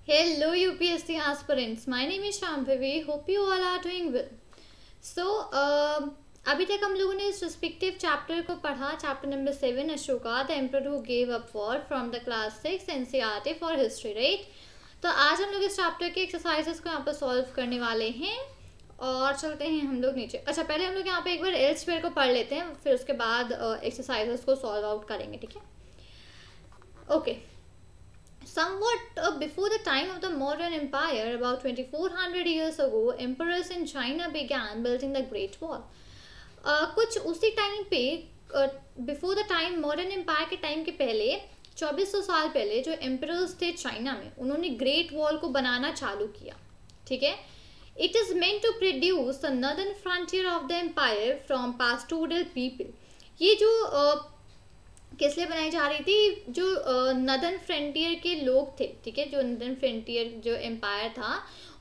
Hello UPSC aspirants, my name is Shambhavi. Hope you all are doing well. So अभी तक हम लोगों ने इस रिस्पेक्टिव चैप्टर को पढ़ा, chapter number 7 Ashoka the emperor who gave up war from the class 6 NCERT for history, right. तो आज हम लोग इस चैप्टर के एक्सरसाइजेस को यहाँ पर सॉल्व करने वाले हैं और चलते हैं हम लोग नीचे। अच्छा, पहले हम लोग यहाँ पे एक बार एल्सवेयर को पढ़ लेते हैं, फिर उसके बाद एक्सरसाइजेस को सॉल्व आउट करेंगे, ठीक है। Okay, somewhat before the time of the modern empire, about 2400 years ago, emperors in China began building the Great Wall. कुछ उसी टाइम पे before the time Mauryan empire के टाइम के पहले 2400 साल पहले जो एम्परर्स थे चाइना में, उन्होंने ग्रेट वॉल को बनाना चालू किया, ठीक है। It is meant to produce the northern frontier of the empire from pastoral people. ये जो किस लिए बनाई जा रही थी, जो नॉर्दर्न फ्रंटियर के लोग थे, ठीक है, जो नॉर्दर्न फ्रंटियर जो एम्पायर था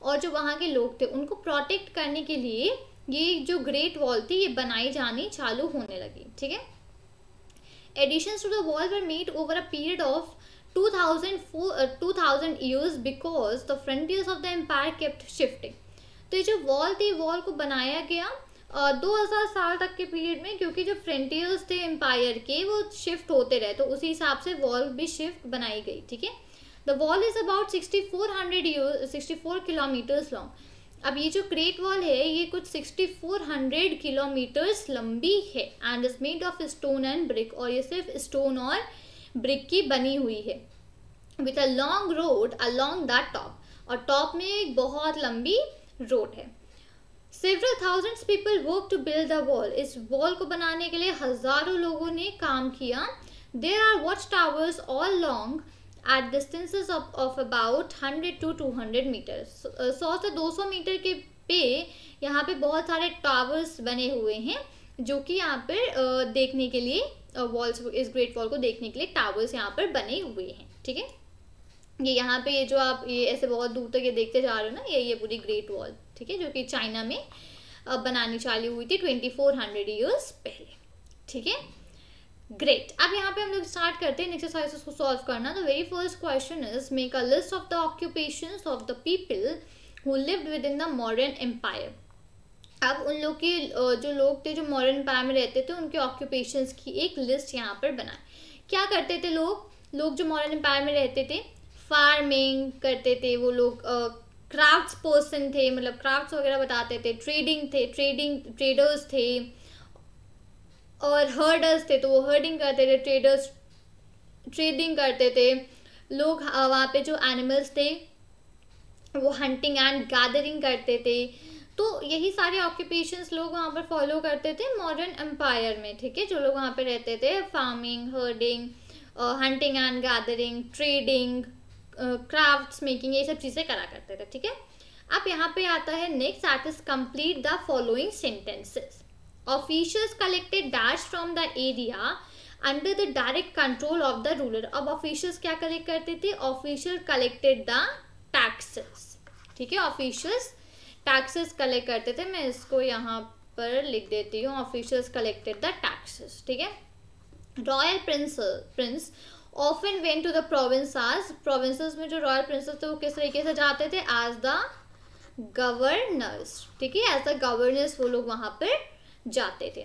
और जो वहाँ के लोग थे, उनको प्रोटेक्ट करने के लिए ये जो ग्रेट वॉल थी ये बनाई जानी चालू होने लगी, ठीक है। Additions to the wall were made over a period of 2000 years because the frontiers of the empire kept shifting. तो ये जो वॉल थी, वॉल को बनाया गया 2000 साल तक के पीरियड में, क्योंकि जो फ्रंटियर्स थे एम्पायर के वो शिफ्ट होते रहे, तो उसी हिसाब से वॉल भी शिफ्ट बनाई गई, ठीक है। The wall is about 64 kilometres long. अब ये जो ग्रेट वॉल है ये कुछ 6400 किलोमीटर्स लंबी है and is made of stone and brick, और ये सिर्फ स्टोन और ब्रिक की बनी हुई है, with a long road along that top, और टॉप में एक बहुत लंबी रोड है। Several thousands people worked to build the wall. इस वॉल को बनाने के लिए हजारों लोगों ने काम किया। There are watchtowers all along at distances of about 100 to 200 meters. 100 से 200 मीटर के पे यहाँ पे बहुत सारे टावर्स बने हुए हैं, जो कि यहाँ पर देखने के लिए वॉल्स, इस ग्रेट वॉल को देखने के लिए टावर्स यहाँ पर बने हुए हैं, ठीक है। ये यहाँ पे ये जो आप ये ऐसे बहुत दूर तक ये देखते जा रहे हो ना, ये पूरी ग्रेट वॉल, ठीक है, जो कि चाइना में बनानी चालू हुई थी 2400 ईयर्स पहले, ठीक है। ग्रेट, अब यहाँ पे हम लोग स्टार्ट करते हैं एक्सरसाइजेस को सॉल्व करना। The very first question is make a list of the occupations of the people who lived within the Mauryan empire. अब उन लोग के जो लोग थे जो मॉडर्न एम्पायर में रहते थे, उनके ऑक्यूपेशंस की एक लिस्ट यहाँ पर बनाए। क्या करते थे लोग जो मॉडर्न एम्पायर में रहते थे? फार्मिंग करते थे वो लोग, क्राफ्ट्स पर्सन थे, मतलब क्राफ्ट्स वगैरह बताते थे, ट्रेडर्स थे, और हर्डर्स थे, तो वो हर्डिंग करते थे, ट्रेडर्स ट्रेडिंग करते थे। लोग वहाँ पे जो एनिमल्स थे वो हंटिंग एंड गैदरिंग करते थे। तो यही सारे ऑक्यूपेशंस लोग वहाँ पर फॉलो करते थे मॉडर्न एम्पायर में, ठीक है। जो लोग वहाँ पे रहते थे, farming, herding, hunting and gathering, trading, crafts making, ये सब चीज़ें करा करते थे, ठीक है। अब यहाँ पे आता है next, that is complete the following sentences. Officials collected dash from the area under the direct control of the ruler. अब ऑफिशियल्स क्या कलेक्ट करते थे? ऑफिशियल कलेक्टेड द टैक्सेस, ठीक है। ऑफिशियल्स टैक्सेस कलेक्ट करते थे, मैं इसको यहाँ पर लिख देती हूँ, ऑफिशियल्स कलेक्टेड द टैक्सेस, ठीक है। Royal Prince often went to the provinces में जो रॉयल प्रिंसेस थे वो किस तरीके से जाते थे? एज द गवर्नर्स, ठीक है, एज द गवर्नर्स वो लोग वहाँ पर जाते थे।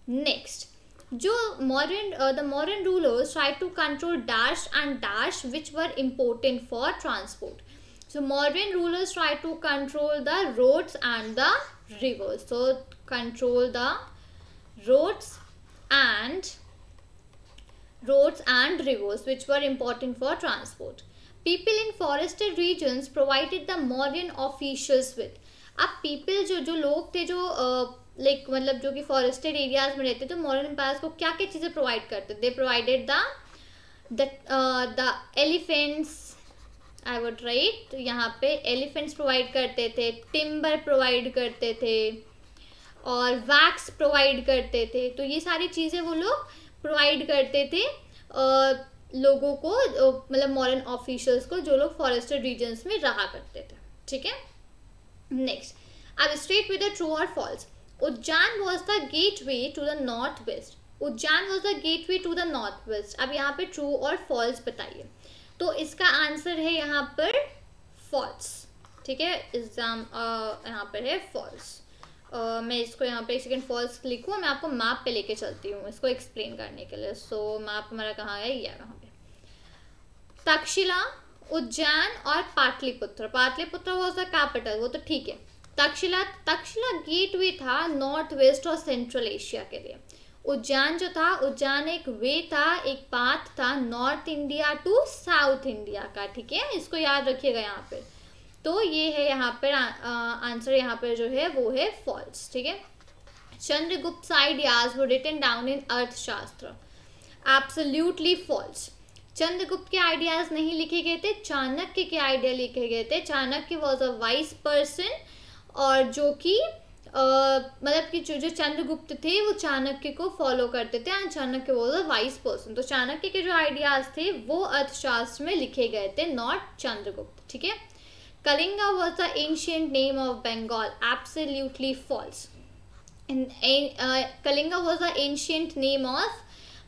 नेक्स्ट, जो the Mauryan rulers try to control dash and dash which were important for transport. So Mauryan rulers try to control the roads and the rivers. So control the roads and rivers which were important for transport. People in forested regions provided the modern officials with. अब people जो लोग थे जो like मतलब जो कि forested areas में रहते थे, मॉडर्न एम्पायर्स को क्या क्या चीज़ें प्रोवाइड करते थे? दे provided the elephants, I would write, यहाँ पे एलिफेंट्स प्रोवाइड करते थे, टिम्बर प्रोवाइड करते थे, और वैक्स प्रोवाइड करते थे। तो ये सारी चीज़ें वो लोग प्रोवाइड करते थे लोगों को, मतलब मॉडर्न ऑफिशियल्स को, जो लोग फॉरेस्टेड रीजन्स में रहा करते थे, ठीक है। नेक्स्ट, अब स्ट्रेट विद ट्रू और false. Ujjain was the gateway to the north west. Ujjain was the gateway to the north west. अब यहाँ पे ट्रू और फॉल्स बताइए। तो इसका आंसर है यहाँ पर फॉल्स, ठीक है। एग्जाम यहाँ पर है फॉल्स। मैं इसको यहाँ पे एक सेकेंड फॉल्स लिखूँ, मैं आपको मैप पे लेके चलती हूँ इसको एक्सप्लेन करने के लिए। सो मैप हमारा कहाँ है, ये यहाँ पे तक्षशिला, उज्जैन और Pataliputra. Pataliputra was the capital, वो तो ठीक है। तक्षशिला गेटवे था नॉर्थ वेस्ट और सेंट्रल एशिया के लिए। उज्जैन जो था, उज्जैन एक वे था, एक पाथ था north India to south India का, ठीक है। इसको याद रखिएगा यहाँ पे। तो ये है यहाँ पर आंसर, यहाँ पर जो है वो है फॉल्स, ठीक है। Chandragupta ideas were written down in Arthashastra. Absolutely false. Chandragupta के आइडियाज नहीं लिखे गए थे, चाणक्य के आइडिया लिखे गए थे। Chanakya was a wise person, और जो कि मतलब कि जो चंद्रगुप्त थे वो चाणक्य को फॉलो करते थे, and Chanakya was a wise person. तो चाणक्य के जो आइडियाज थे वो अर्थशास्त्र में लिखे गए थे, नॉट चंद्रगुप्त, ठीक है। Kalinga was the ancient name of Bengal. Absolutely false. Kalinga was the ancient name of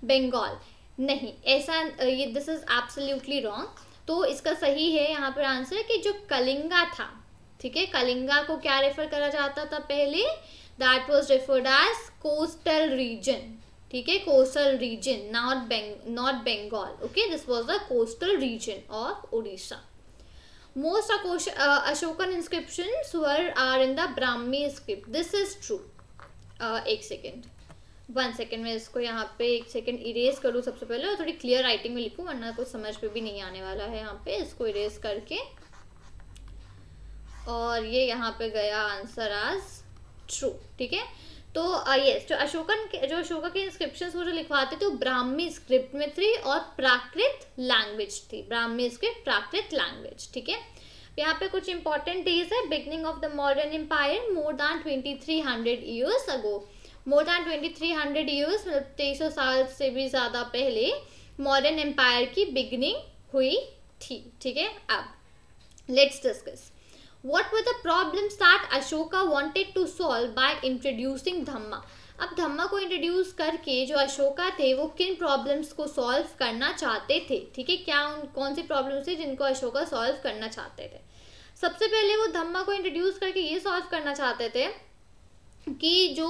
Bengal. नहीं, ऐसा ये दिस इज एब्सोल्युटली रॉन्ग। तो इसका सही है यहाँ पर आंसर कि जो कलिंगा था, ठीक है, कलिंगा को क्या रेफर करा जाता था पहले, that was referred as coastal region, ठीक है, coastal region, not Bengal, okay. This was the coastal region of Orissa. Most Ashokan inscriptions are in the Brahmi script. This is true. एक सेकेंड, 1 सेकेंड, मैं इसको यहाँ पे एक सेकेंड इरेज करूँ सबसे पहले, और थोड़ी क्लियर राइटिंग में लिखूँ, वरना कुछ समझ पे भी नहीं आने वाला है। यहाँ पे इसको इरेज करके, और ये यहाँ पे गया आंसर आज ट्रू, ठीक है। तो यस, जो अशोका के इंस्क्रिप्शंस वो जो लिखवाते थे वो ब्राह्मी स्क्रिप्ट में थी और प्राकृत लैंग्वेज थी। ब्राह्मी स्क्रिप्ट, प्राकृत लैंग्वेज, ठीक है। यहाँ पे कुछ इंपॉर्टेंट डेज है। Beginning of the Mauryan empire, more than 2300 years ago. More than 2300 years, मतलब 2300 साल से भी ज़्यादा पहले मॉडर्न एम्पायर की बिगनिंग हुई थी, ठीक है। अब let's discuss what were the problems that Ashoka wanted to solve by introducing Dhamma. अब धम्मा को इंट्रोड्यूस करके जो अशोका थे वो किन प्रॉब्लम्स को सॉल्व करना चाहते थे, ठीक है। क्या कौन सी प्रॉब्लम्स थे जिनको अशोका सॉल्व करना चाहते थे। सबसे पहले वो धम्मा को इंट्रोड्यूस करके ये सॉल्व करना चाहते थे कि जो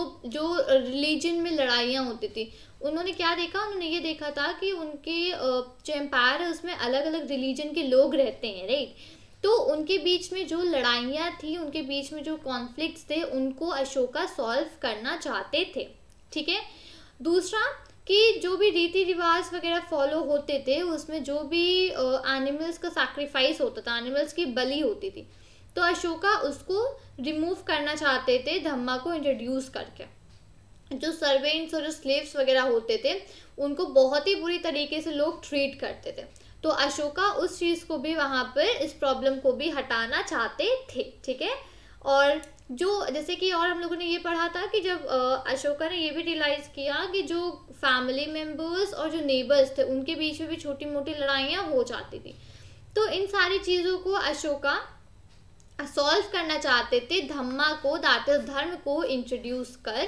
रिलीजन में लड़ाइयाँ होती थी, उन्होंने क्या देखा, उन्होंने ये देखा था कि उनके जो एम्पायर है उसमें अलग अलग रिलीजन के लोग रहते हैं, राइट। तो उनके बीच में जो लड़ाइयाँ थी, उनके बीच में जो कॉन्फ्लिक्ट्स थे, उनको अशोका सॉल्व करना चाहते थे, ठीक है। दूसरा कि जो भी रीति रिवाज वगैरह फॉलो होते थे उसमें जो भी एनिमल्स का सैक्रिफाइस होता था, एनिमल्स की बलि होती थी, तो अशोका उसको रिमूव करना चाहते थे धम्मा को इंट्रोड्यूस करके। जो सर्वेंट्स और जो स्लेव्स वगैरह होते थे उनको बहुत ही बुरी तरीके से लोग ट्रीट करते थे, तो अशोका उस चीज़ को भी वहाँ पर, इस प्रॉब्लम को भी हटाना चाहते थे, ठीक है। और जो जैसे कि और हम लोगों ने ये पढ़ा था कि जब अशोका ने ये भी रियलाइज़ किया कि जो फैमिली मेम्बर्स और जो नेबर्स थे उनके बीच में भी छोटी मोटी लड़ाइयाँ हो जाती थी, तो इन सारी चीज़ों को अशोका सॉल्व करना चाहते थे धम्मा को, दैट इज धर्म को इंट्रोड्यूस कर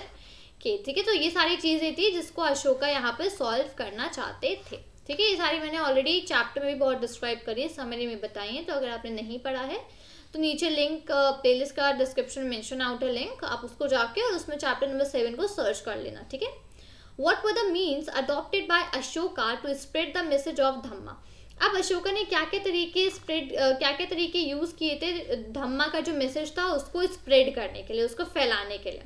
के, ठीक है। तो ये सारी चीज़ें थी जिसको अशोका यहाँ पे सॉल्व करना चाहते थे, ठीक है। ये सारी मैंने ऑलरेडी चैप्टर में भी बहुत डिस्क्राइब करी है, समरी में बताई है। तो अगर आपने नहीं पढ़ा है तो नीचे लिंक प्लेलिस्ट का डिस्क्रिप्शन में मेंशन आउट है लिंक, आप उसको जाके और उसमें चैप्टर नंबर 7 को सर्च कर लेना, ठीक है। What were the means adopted by Ashoka to spread the message of Dhamma. अब अशोका ने क्या क्या तरीके यूज़ किए थे धम्मा का जो मैसेज था उसको स्प्रेड करने के लिए, उसको फैलाने के लिए।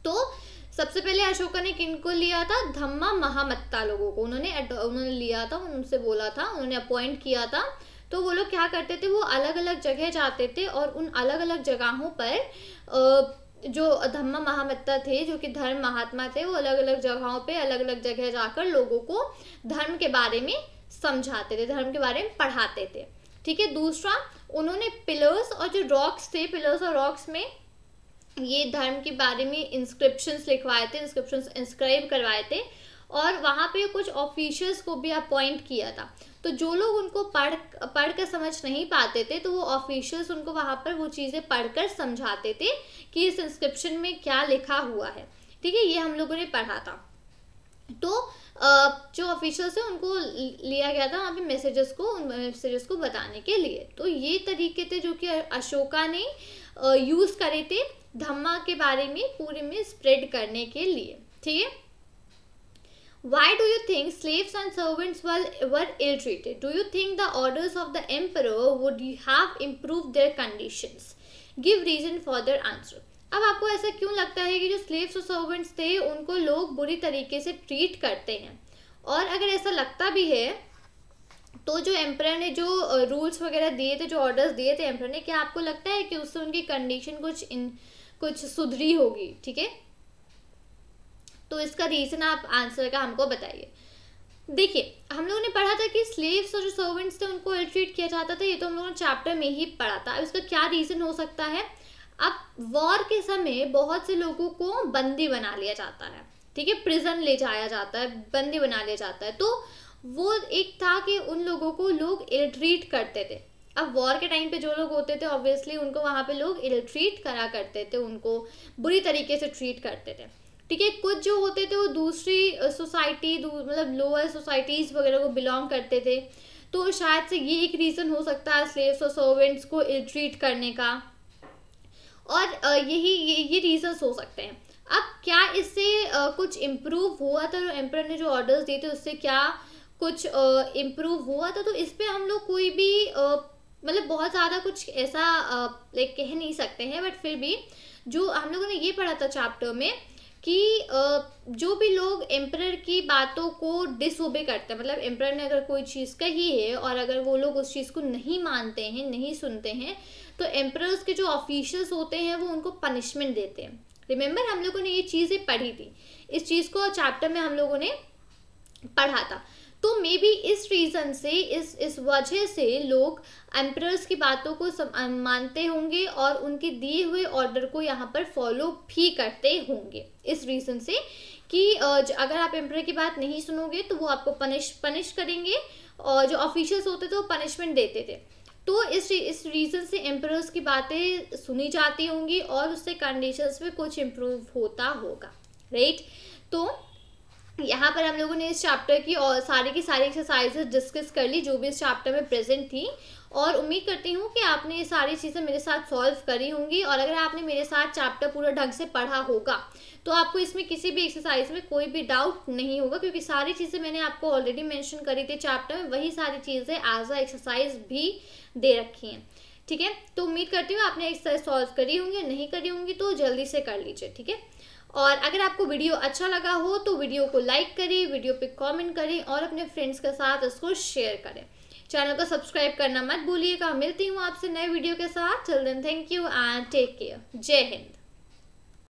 तो सबसे पहले अशोका ने किनको लिया था, धम्मा महामत्ता लोगों को उन्होंने लिया था, उनसे बोला था, उन्होंने अपॉइंट किया था। तो वो लोग क्या करते थे, वो अलग अलग जगह जाते थे और उन अलग अलग जगहों पर जो धम्मा महामत्ता थे, जो कि धर्म महात्मा थे, वो अलग अलग जगहों पे अलग अलग जगह जाकर लोगों को धर्म के बारे में समझाते थे, धर्म के बारे में पढ़ाते थे, ठीक है। दूसरा, उन्होंने पिलर्स और जो रॉक्स थे, पिलर्स और रॉक्स में ये धर्म के बारे में इंस्क्रिप्शंस लिखवाए थे, इंस्क्रिप्शंस इंस्क्राइब करवाए थे, और वहाँ पे कुछ ऑफिशियल्स को भी अपॉइंट किया था। तो जो लोग उनको पढ़ कर समझ नहीं पाते थे, तो वो ऑफिशियल्स उनको वहाँ पर वो चीज़ें पढ़कर समझाते थे कि इस इंस्क्रिप्शन में क्या लिखा हुआ है, ठीक है। ये हम लोगों ने पढ़ा था। तो जो ऑफिशियल्स हैं उनको लिया गया था वहाँ पे मैसेजेस को, उन मैसेजेस को बताने के लिए। तो ये तरीके थे जो कि अशोका ने यूज़ करे थे धम्मा के बारे में पूरे में स्प्रेड करने के लिए, ठीक है। Why do you think slaves and servants were ill-treated? Do you think the orders of the emperor would have improved their conditions? Give reason for their answer. अब आपको ऐसा क्यों लगता है कि जो स्लेव्स और सर्वेंट्स थे उनको लोग बुरी तरीके से ट्रीट करते हैं? और अगर ऐसा लगता भी है तो जो एम्परर ने जो रूल्स वगैरह दिए थे, जो ऑर्डर्स दिए थे एम्परर ने, क्या आपको लगता है कि उससे उनकी कंडीशन कुछ सुधरी होगी? ठीक है, तो इसका रीज़न आप आंसर का हमको बताइए। देखिए, हम लोगों ने पढ़ा था कि स्लेव्स और जो सर्वेंट्स थे उनको इल ट्रीट किया जाता था, ये तो हम लोगों ने चैप्टर में ही पढ़ा था। अब इसका क्या रीज़न हो सकता है? अब वॉर के समय बहुत से लोगों को बंदी बना लिया जाता है, ठीक है, प्रिजन ले जाया जाता है, बंदी बना लिया जाता है। तो वो एक था कि उन लोगों को लोग इल ट्रीट करते थे। अब वॉर के टाइम पे जो लोग होते थे ऑब्वियसली उनको वहाँ पे लोग इल ट्रीट करा करते थे, उनको बुरी तरीके से ट्रीट करते थे, ठीक है। कुछ जो होते थे वो दूसरी सोसाइटी, मतलब लोअर सोसाइटीज़ वगैरह को बिलोंग करते थे, तो शायद से ये एक रीज़न हो सकता है स्लेव्स और सर्वेंट्स को इल ट्रीट करने का, और ये रीजंस हो सकते हैं। अब क्या इससे कुछ इम्प्रूव हुआ था? जो एम्परर ने जो ऑर्डर्स दिए थे उससे क्या कुछ इम्प्रूव हुआ था? तो इस पे हम लोग कोई भी मतलब बहुत ज़्यादा कुछ ऐसा लाइक कह नहीं सकते हैं, बट फिर भी जो हम लोगों ने ये पढ़ा था चैप्टर में कि जो भी लोग एम्परर की बातों को डिसओबे करते हैं, मतलब एम्परर ने अगर कोई चीज़ कही है और अगर वो लोग उस चीज़ को नहीं मानते हैं, नहीं सुनते हैं, तो एम्परर्स के जो ऑफिशियल्स होते हैं वो उनको पनिशमेंट देते हैं। रिमेंबर, हम लोगों ने ये चीज़ें पढ़ी थी, इस चीज़ को चैप्टर में हम लोगों ने पढ़ा था। तो मे बी इस रीज़न से, इस वजह से लोग एम्परर्स की बातों को मानते होंगे और उनके दिए हुए ऑर्डर को यहाँ पर फॉलो भी करते होंगे, इस रीज़न से कि अगर आप एम्परर की बात नहीं सुनोगे तो वो आपको पनिश करेंगे, और जो ऑफिशियल्स होते थे वो पनिशमेंट देते थे। तो इस रीज़न से एम्परर्स की बातें सुनी जाती होंगी और उससे कंडीशंस में कुछ इम्प्रूव होता होगा, राइट। तो यहाँ पर हम लोगों ने इस चैप्टर की और सारी की सारी एक्सरसाइजेस डिस्कस कर ली जो भी इस चैप्टर में प्रेजेंट थी, और उम्मीद करती हूँ कि आपने ये सारी चीज़ें मेरे साथ सॉल्व करी होंगी। और अगर आपने मेरे साथ चैप्टर पूरा ढंग से पढ़ा होगा तो आपको इसमें किसी भी एक्सरसाइज में कोई भी डाउट नहीं होगा, क्योंकि सारी चीज़ें मैंने आपको ऑलरेडी मेंशन करी थी चैप्टर में, वही सारी चीज़ें एज अ एक्सरसाइज भी दे रखी हैं, ठीक है। तो उम्मीद करती हूँ आपने एक्सरसाइज सॉल्व करी होंगी, नहीं करी होंगी तो जल्दी से कर लीजिए, ठीक है। और अगर आपको वीडियो अच्छा लगा हो तो वीडियो को लाइक करें, वीडियो पे कमेंट करें और अपने फ्रेंड्स के साथ इसको शेयर करें। चैनल को सब्सक्राइब करना मत भूलिएगा। मिलती हूँ आपसे नए वीडियो के साथ। Till then, thank you and take care. जय हिंद।